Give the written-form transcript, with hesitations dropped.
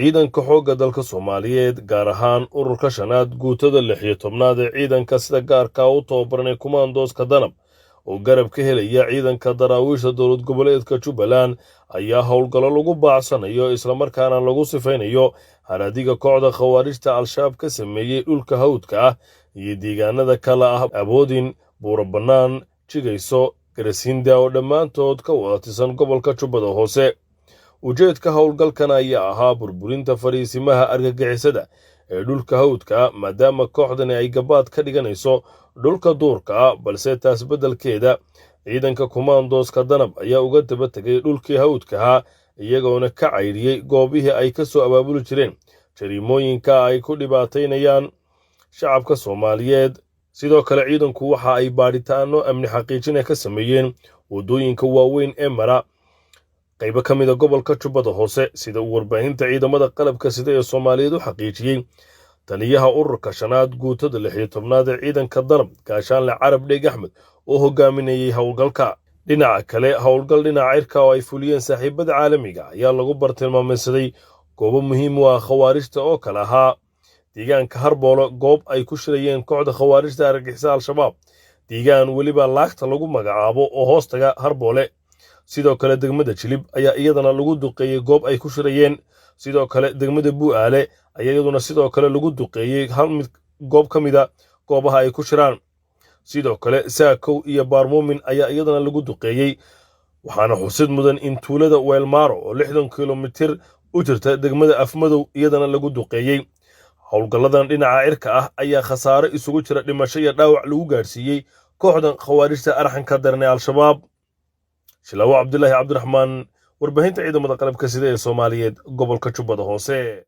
ciidanka xoogga dalka Soomaaliyeed gaar ahaan ururka shanaad guutada 16aad ee ciidanka sida gaarka u tababaranay Commandos-ka Danab oo garab ka helaya ciidanka daraawiishta dowlad goboleedka Jubbaland ayaa howlgallo lagu baacsanayo isla markaana lagu sifeynayo haradiga kooxda khawaarijta Al-Shabaab ka sameeyay dhulka hawdka ah iyo deegaanada kala ah Aboodin, Buuro Bannaan, Jigayso, Garasiinda oo dhammaantood ka wada tirsan gobolka Jubbada Hoose. ujeedka howlgalkan ayaa ahaa burburinta fariisimaha argagixisada ee dhulka hawdka maadaama kooxdani ay gabaad ka dhiganayso dhulka duurka balse taas beddelkeeda ciidanka Commandos-ka Danab ayaa uga daba tagay dhulkii hawdka iyagoona ka cayriyay goobihii ay ka soo abaabuli jireen jariimooyinka ay ku dhibaataynayaan shacabka Soomaaliyeed. sidoo kale ciidanku waxa ay baadhitaano amni xaqiijin ka sameeyeen wadooyinka waaweyn ee mara qaybo ka mid ah gobolka Jubbada Hoose sida warbaahinta ciidamada qalabka sida ee Soomaaliyeed u xaqiijiyay taliyaha ururka shanaad guutada 16aad ee ciidanka Danab gaashaanle Carab Dheeg Axmed oo hogaaminayay howlgalka. dhinaca kale howlgal dhinaca cirka oo ay fuliyeen saaxiibada caalamiga ayaa lagu bartilmaameedsaday goobo muhiim u ah khawaarijta oo kala ahaa deegaanka Harboolo goob ay ku shirayeen kooxda khawaarijta argagixisada Al-Shabaab, deegaan weliba laagta lagu magacaabo oo hoostaga Harboole. sidoo kale degmada Jilib ayaa iyadana lagu duqeeyay goob ay ku shirayeen. sidoo kale degmada Bu'aale ayaa iyaduna sidoo kale lagu duqeeyay goob ka mid ah goobaha ay ku shiraan. sidoo kale Saakow iyo Baarmuumin ayaa iyadana lagu duqeeyay, waxaana xusid mudan in tuulada Weelmaaro oo 60 kiiloomitir u jirta degmada Afmadow iyadana lagu duqeeyay. howlgalladan dhinaca cirka ah ayaa khasaare isugu jira dhimasho iyo dhaawac lagu gaarsiiyay kooxdan khawaarijta arxanka daran ee Al-Shabaab. Shilaawo Cabdullaahi Cabdiraxmaan, warbaahinta ciidamada qalabka sida ee Soomaaliyeed gobolka Jubbada Hoose.